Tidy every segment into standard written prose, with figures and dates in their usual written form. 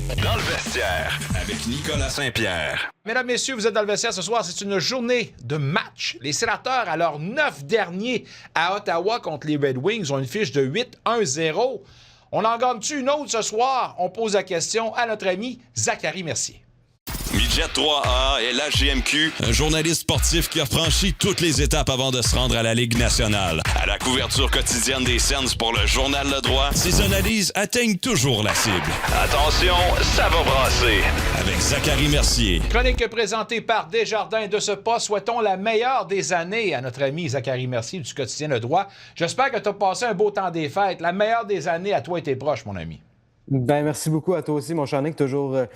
bienvenue dans le vestiaire avec Nicolas Saint-Pierre. Mesdames, messieurs, vous êtes dans le vestiaire ce soir. C'est une journée de match. Les Sénateurs, à leurs 9 derniers à Ottawa contre les Red Wings, ont une fiche de 8-1-0. On en gagne-tu une autre ce soir? On pose la question à notre ami Zachary Mercier. Midget 3A et la GMQ, un journaliste sportif qui a franchi toutes les étapes avant de se rendre à la Ligue nationale. À la couverture quotidienne des Sens pour le Journal Le Droit, ses analyses atteignent toujours la cible. Attention, ça va brasser. Avec Zachary Mercier. Chronique présentée par Desjardins de ce pas. Souhaitons la meilleure des années à notre ami Zachary Mercier du quotidien Le Droit. J'espère que tu as passé un beau temps des fêtes. La meilleure des années à toi et tes proches, mon ami. Ben, merci beaucoup à toi aussi, mon cher Nick. Toujours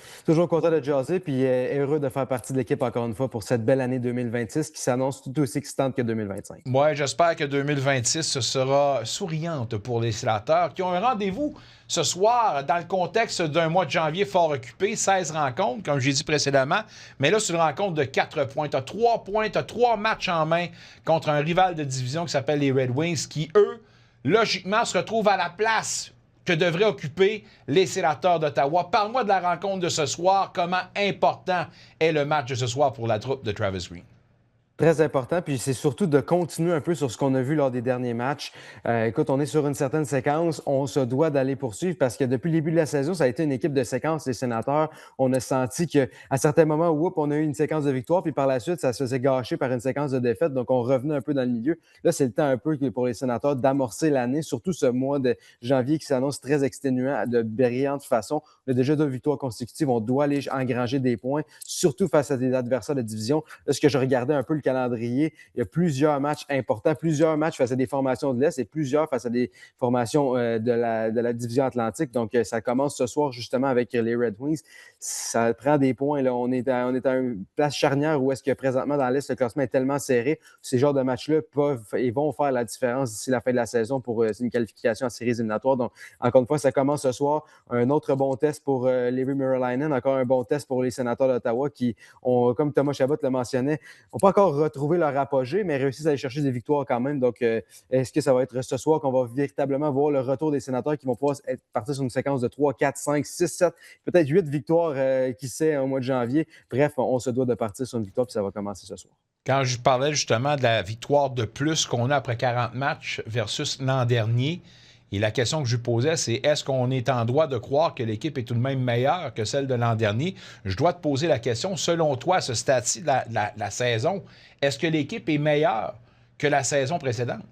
content de jaser puis heureux de faire partie de l'équipe encore une fois pour cette belle année 2026 qui s'annonce tout aussi excitante que 2025. Oui, j'espère que 2026 sera souriante pour les Sénateurs qui ont un rendez-vous ce soir dans le contexte d'un mois de janvier fort occupé. 16 rencontres, comme j'ai dit précédemment. Mais là, c'est une rencontre de 4 points. Tu as 3 points, tu as 3 matchs en main contre un rival de division qui s'appelle les Red Wings qui, eux, logiquement, se retrouvent à la place que devraient occuper les Sénateurs d'Ottawa. Parle-moi de la rencontre de ce soir. Comment important est le match de ce soir pour la troupe de Travis Green? Très important, puis c'est surtout de continuer un peu sur ce qu'on a vu lors des derniers matchs. Écoute, on est sur une certaine séquence, on se doit d'aller poursuivre parce que depuis le début de la saison, ça a été une équipe de séquence, les Sénateurs. On a senti qu'à certains moments, on a eu une séquence de victoire, puis par la suite, ça se faisait gâcher par une séquence de défaites, donc on revenait un peu dans le milieu. Là, c'est le temps un peu pour les Sénateurs d'amorcer l'année, surtout ce mois de janvier qui s'annonce très exténuant de brillante façon. On a déjà 2 victoires consécutives, on doit aller engranger des points, surtout face à des adversaires de division. Là, ce que je regardais un peu le calendrier, il y a plusieurs matchs importants, plusieurs matchs face à des formations de l'Est et plusieurs face à des formations de la division Atlantique. Donc, ça commence ce soir justement avec les Red Wings. Ça prend des points. Là. On est à une place charnière où est-ce que présentement dans l'Est, le classement est tellement serré. Ces genres de matchs-là peuvent et vont faire la différence d'ici la fin de la saison pour une qualification en séries éliminatoires. Donc, encore une fois, ça commence ce soir. Un autre bon test pour Leevi Meriläinen, encore un bon test pour les Sénateurs d'Ottawa qui ont, comme Thomas Chabot le mentionnait, n'ont pas encore retrouvé leur apogée, mais réussissent à aller chercher des victoires quand même. Donc, est-ce que ça va être ce soir qu'on va véritablement voir le retour des Sénateurs qui vont pouvoir partir sur une séquence de 3, 4, 5, 6, 7, peut-être 8 victoires, qui sait, au mois de janvier. Bref, on se doit de partir sur une victoire, puis ça va commencer ce soir. Quand je parlais justement de la victoire de plus qu'on a après 40 matchs versus l'an dernier, et la question que je lui posais, c'est est-ce qu'on est en droit de croire que l'équipe est tout de même meilleure que celle de l'an dernier? Je dois te poser la question, selon toi, à ce stade-ci de la saison, est-ce que l'équipe est meilleure que la saison précédente?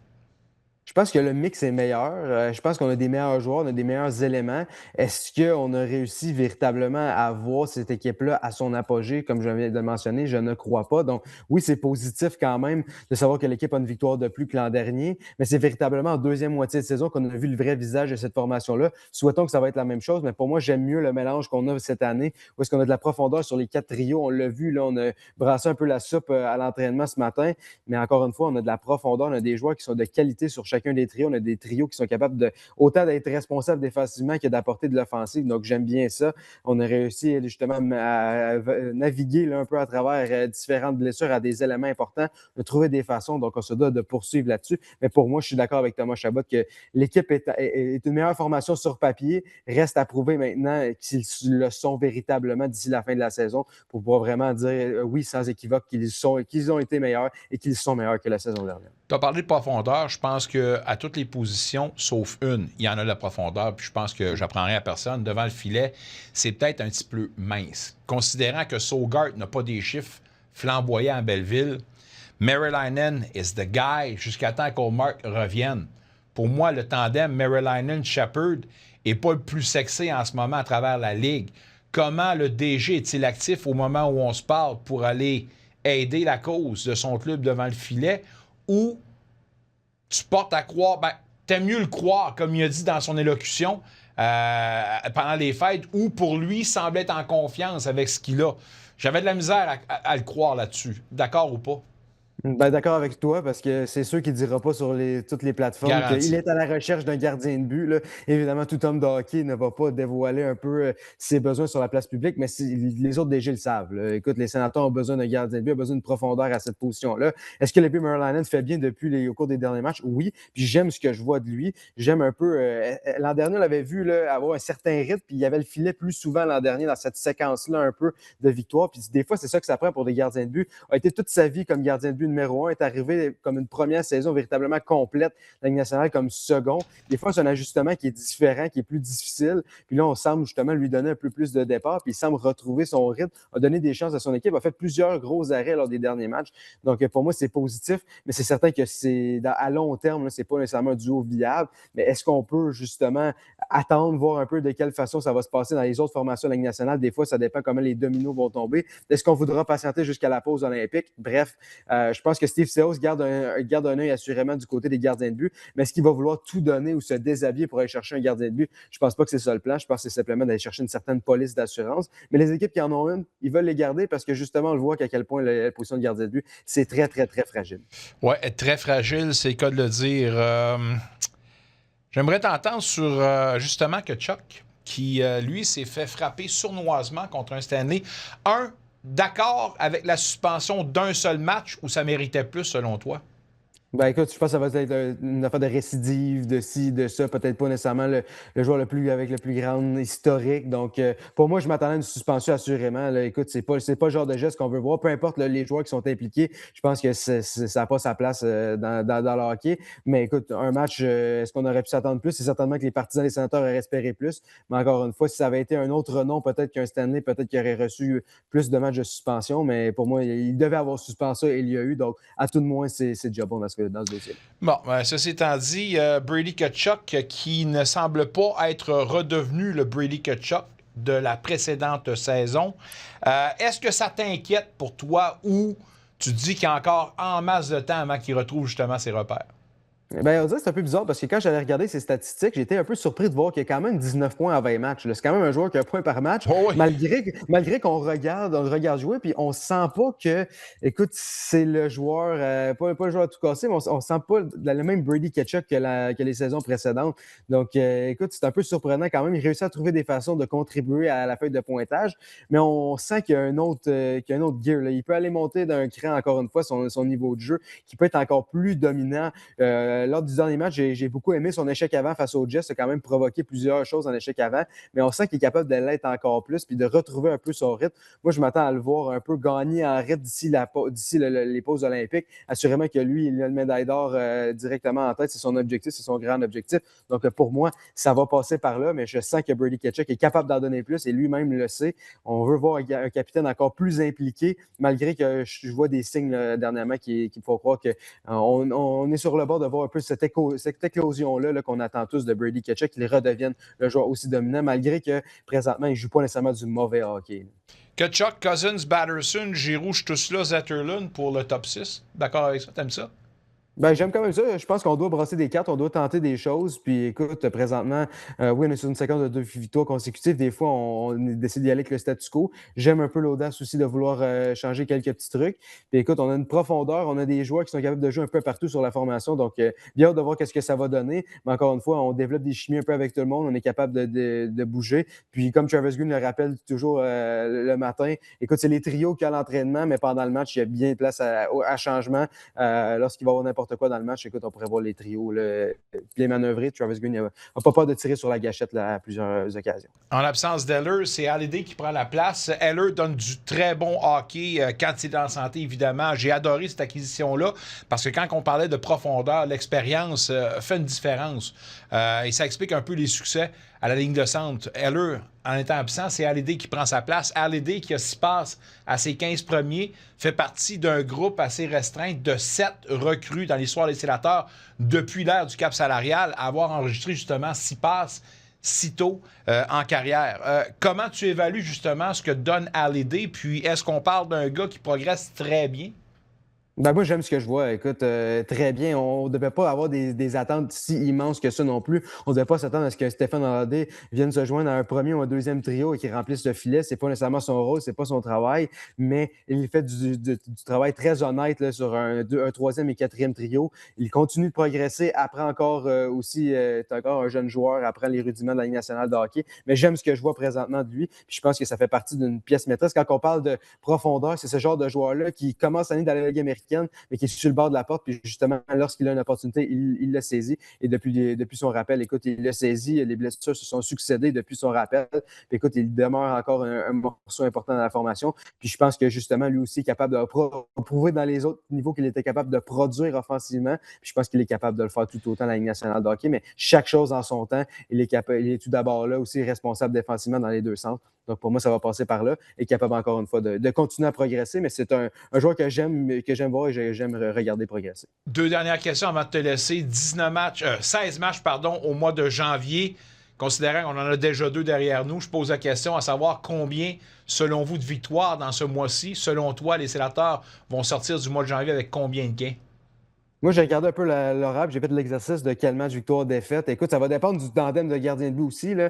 Je pense que le mix est meilleur. Je pense qu'on a des meilleurs joueurs, on a des meilleurs éléments. Est-ce qu'on a réussi véritablement à voir cette équipe-là à son apogée, comme je viens de le mentionner? Je ne crois pas. Donc, oui, c'est positif quand même de savoir que l'équipe a une victoire de plus que l'an dernier, mais c'est véritablement en deuxième moitié de saison qu'on a vu le vrai visage de cette formation-là. Souhaitons que ça va être la même chose, mais pour moi, j'aime mieux le mélange qu'on a cette année, où est-ce qu'on a de la profondeur sur les 4 trios. On l'a vu, là, on a brassé un peu la soupe à l'entraînement ce matin, mais encore une fois, on a de la profondeur, on a des joueurs qui sont de qualité sur chacun des trios. On a des trios qui sont capables autant d'être responsables défensivement que d'apporter de l'offensive. Donc, j'aime bien ça. On a réussi justement à naviguer là, un peu à travers différentes blessures à des éléments importants, de trouver des façons. Donc, on se doit de poursuivre là-dessus. Mais pour moi, je suis d'accord avec Thomas Chabot que l'équipe est une meilleure formation sur papier. Reste à prouver maintenant qu'ils le sont véritablement d'ici la fin de la saison pour pouvoir vraiment dire oui, sans équivoque, qu'ils ont été meilleurs et qu'ils sont meilleurs que la saison dernière. Tu as parlé de profondeur. Je pense qu'à toutes les positions, sauf une, il y en a de la profondeur. Puis je pense que j'apprendrai à personne. Devant le filet, c'est peut-être un petit peu mince. Considérant que Sogard n'a pas des chiffres flamboyants à Belleville, Meriläinen is the guy jusqu'à temps qu'Ullmark revienne. Pour moi, le tandem Meriläinen-Shepherd n'est pas le plus sexy en ce moment à travers la Ligue. Comment le DG est-il actif au moment où on se parle pour aller aider la cause de son club devant le filet? Ou tu portes à croire, t'aimes mieux le croire, comme il a dit dans son élocution pendant les fêtes, ou pour lui, il semble être en confiance avec ce qu'il a. J'avais de la misère à le croire là-dessus. D'accord ou pas? Ben, d'accord avec toi, parce que c'est sûr qu'il ne dira pas sur toutes les plateformes qu'il Garanti. est à la recherche d'un gardien de but, là. Évidemment, tout homme de hockey ne va pas dévoiler un peu ses besoins sur la place publique, mais les autres DG le savent, là. Écoute, les sénateurs ont besoin d'un gardien de but, ont besoin de profondeur à cette position-là. Est-ce que l'épée Merlanen fait bien au cours des derniers matchs? Oui. Puis j'aime ce que je vois de lui. J'aime un peu. L'an dernier, on l'avait vu là, avoir un certain rythme, puis il y avait le filet plus souvent l'an dernier dans cette séquence-là un peu de victoire. Puis des fois, c'est ça que ça prend pour des gardiens de but. A été toute sa vie comme gardien de but numéro 1, est arrivé comme une première saison véritablement complète de la Ligue nationale comme second. Des fois, c'est un ajustement qui est différent, qui est plus difficile. Puis là, on semble justement lui donner un peu plus de départ, puis il semble retrouver son rythme, a donné des chances à son équipe, a fait plusieurs gros arrêts lors des derniers matchs. Donc, pour moi, c'est positif, mais c'est certain que à long terme, ce n'est pas nécessairement un duo viable. Mais est-ce qu'on peut justement attendre, voir un peu de quelle façon ça va se passer dans les autres formations de la Ligue nationale? Des fois, ça dépend comment les dominos vont tomber. Est-ce qu'on voudra patienter jusqu'à la pause olympique? Bref, je pense que Steve Seos garde un œil assurément du côté des gardiens de but, mais est-ce qu'il va vouloir tout donner ou se déshabiller pour aller chercher un gardien de but? Je pense pas que c'est ça le plan. Je pense que c'est simplement d'aller chercher une certaine police d'assurance. Mais les équipes qui en ont une, ils veulent les garder parce que justement, on le voit qu'à quel point la position de gardien de but, c'est très, très, très fragile. Ouais, très fragile, c'est le cas de le dire. J'aimerais t'entendre sur justement que Chuck, qui lui s'est fait frapper sournoisement contre un Stanley. D'accord avec la suspension d'un seul match ou ça méritait plus selon toi? Ben écoute, je pense que ça va être une affaire de récidive, de ci, de ça, peut-être pas nécessairement le joueur avec le plus grand historique. Donc, pour moi, je m'attendais à une suspension assurément. Là. Écoute, c'est pas le genre de geste qu'on veut voir. Peu importe les joueurs qui sont impliqués, je pense que ça n'a pas sa place dans le hockey. Mais écoute, un match, est-ce qu'on aurait pu s'attendre plus? C'est certainement que les partisans des sénateurs auraient espéré plus. Mais encore une fois, si ça avait été un autre nom, peut-être qu'un Stanley, peut-être qu'il aurait reçu plus de matchs de suspension. Mais pour moi, il devait avoir suspension et il y a eu. Donc, à tout de moins, c'est déjà bon dans ce dossier. Bon, ceci étant dit, Brady Tkachuk qui ne semble pas être redevenu le Brady Tkachuk de la précédente saison. Est-ce que ça t'inquiète pour toi ou tu dis qu'il y a encore en masse de temps avant qu'il retrouve justement ses repères? Ben, on dirait que c'est un peu bizarre parce que quand j'allais regarder ses statistiques, j'étais un peu surpris de voir qu'il y a quand même 19 points en 20 matchs. C'est quand même un joueur qui a un point par match, Oh oui. malgré qu'on on le regarde jouer, puis on sent pas que, écoute, c'est le joueur, pas le joueur à tout casser, mais on sent pas le même Brady Tkachuk que les saisons précédentes. Donc, écoute, c'est un peu surprenant quand même. Il réussit à trouver des façons de contribuer à la feuille de pointage, mais on sent qu'il y a un autre gear. Là. Il peut aller monter d'un cran, encore une fois, son niveau de jeu, qui peut être encore plus dominant. Lors du dernier match, j'ai beaucoup aimé son échec avant face aux Jets. Ça a quand même provoqué plusieurs choses en échec avant, mais on sent qu'il est capable de l'être encore plus puis de retrouver un peu son rythme. Moi, je m'attends à le voir un peu gagner en rythme d'ici les pauses olympiques. Assurément que lui, il a le médaille d'or directement en tête. C'est son objectif, c'est son grand objectif. Donc, pour moi, ça va passer par là, mais je sens que Brady Tkachuk est capable d'en donner plus et lui-même le sait. On veut voir un capitaine encore plus impliqué, malgré que je vois des signes dernièrement qui me font croire qu'on est sur le bord de voir un peu cette éclosion-là qu'on attend tous de Brady Tkachuk, qu'il redevienne le joueur aussi dominant, malgré que présentement, il ne joue pas nécessairement du mauvais hockey. Tkachuk, Cousins, Batterson, Giroux, je tous là, Zetterlund pour le top 6. D'accord avec ça? T'aimes ça? Ben, j'aime quand même ça. Je pense qu'on doit brasser des cartes, on doit tenter des choses. Puis écoute, présentement, oui, on est sur une séquence de 2 victoires consécutives. Des fois, on décide d'y aller avec le statu quo. J'aime un peu l'audace aussi de vouloir changer quelques petits trucs. Puis écoute, on a une profondeur, on a des joueurs qui sont capables de jouer un peu partout sur la formation. Donc, bien hâte de voir qu'est-ce que ça va donner. Mais encore une fois, on développe des chimies un peu avec tout le monde. On est capable de bouger. Puis comme Travis Green le rappelle toujours le matin, écoute, c'est les trios qui ont l'entraînement, mais pendant le match, il y a bien de place à changement. Lorsqu'il va y avoir n'importe quoi dans le match, écoute, on pourrait voir les trios les manœuvrer. Travis Green n'a pas peur de tirer sur la gâchette là, à plusieurs occasions. En l'absence d'Eller, c'est Hallyday qui prend la place. Eller donne du très bon hockey quand il est en santé, évidemment. J'ai adoré cette acquisition-là parce que quand on parlait de profondeur, l'expérience fait une différence. Et ça explique un peu les succès à la ligne de centre. Eller, en étant absent, c'est Hallyday qui prend sa place. Hallyday, qui a 6 passes à ses 15 premiers, fait partie d'un groupe assez restreint de 7 recrues dans l'histoire des sénateurs depuis l'ère du cap salarial à avoir enregistré justement 6 passes si tôt en carrière. Comment tu évalues justement ce que donne Hallyday? Puis est-ce qu'on parle d'un gars qui progresse très bien? Ben moi, j'aime ce que je vois. Écoute, très bien. On ne devait pas avoir des attentes si immenses que ça non plus. On ne devait pas s'attendre à ce que Stéphane Hardy vienne se joindre à un premier ou un deuxième trio et qu'il remplisse le filet. C'est pas nécessairement son rôle, c'est pas son travail, mais il fait du travail très honnête là, sur un troisième et quatrième trio. Il continue de progresser, apprend encore aussi, est encore un jeune joueur, apprend les rudiments de la Ligue nationale de hockey. Mais j'aime ce que je vois présentement de lui. Puis je pense que ça fait partie d'une pièce maîtresse. Quand on parle de profondeur, c'est ce genre de joueur-là qui commence l'année dans la Ligue américaine, mais qui est sur le bord de la porte. Puis justement, lorsqu'il a une opportunité, il l'a saisi. Et depuis son rappel, écoute, il l'a saisi. Les blessures se sont succédées depuis son rappel. Puis écoute, il demeure encore un morceau important dans la formation. Puis je pense que justement, lui aussi est capable de prouver dans les autres niveaux qu'il était capable de produire offensivement. Puis je pense qu'il est capable de le faire tout autant dans la Ligue nationale de hockey. Mais chaque chose en son temps, il est tout d'abord là aussi responsable défensivement dans les deux centres. Donc, pour moi, ça va passer par là. Et capable, encore une fois, de continuer à progresser. Mais c'est un joueur que j'aime voir et j'aime regarder progresser. Deux dernières questions avant de te laisser. 16 matchs au mois de janvier. Considérant qu'on en a déjà 2 derrière nous, je pose la question à savoir combien, selon vous, de victoires dans ce mois-ci. Selon toi, les Sénateurs vont sortir du mois de janvier avec combien de gains? Moi, j'ai regardé un peu l'horaire, j'ai fait l'exercice de quel match victoire-défaite. Écoute, ça va dépendre du tandem de gardien de but aussi. Là.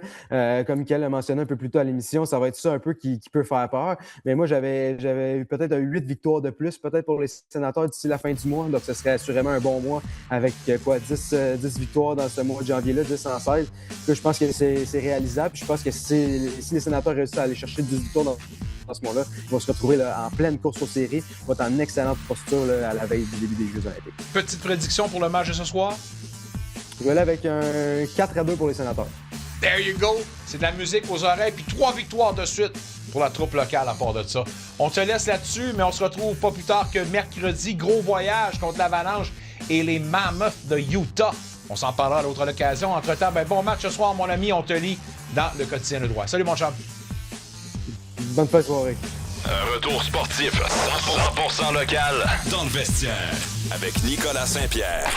Comme Michael l'a mentionné un peu plus tôt à l'émission, ça va être ça un peu qui peut faire peur. Mais moi, j'avais peut-être 8 victoires de plus, peut-être pour les Sénateurs d'ici la fin du mois. Donc, ce serait assurément un bon mois avec 10 victoires dans ce mois de janvier-là, 10 en 16. Je pense que c'est réalisable. Puis je pense que si les Sénateurs réussissent à aller chercher 10 victoires dans ce moment-là, ils vont se retrouver là, en pleine course aux séries. Ils vont être en excellente posture là, à la veille du début des Jeux olympiques. Petite prédiction pour le match de ce soir? Je vais aller avec un 4-2 pour les Sénateurs. There you go! C'est de la musique aux oreilles, puis 3 victoires de suite pour la troupe locale à part de ça. On te laisse là-dessus, mais on se retrouve pas plus tard que mercredi. Gros voyage contre l'Avalanche et les Mammoths de Utah. On s'en parlera à l'autre occasion. Entre-temps, bon match ce soir, mon ami. On te lit dans le quotidien Le Droit. Salut, mon chum! Bonne fin de soirée. Un retour sportif 100% local dans le vestiaire avec Nicolas Saint-Pierre.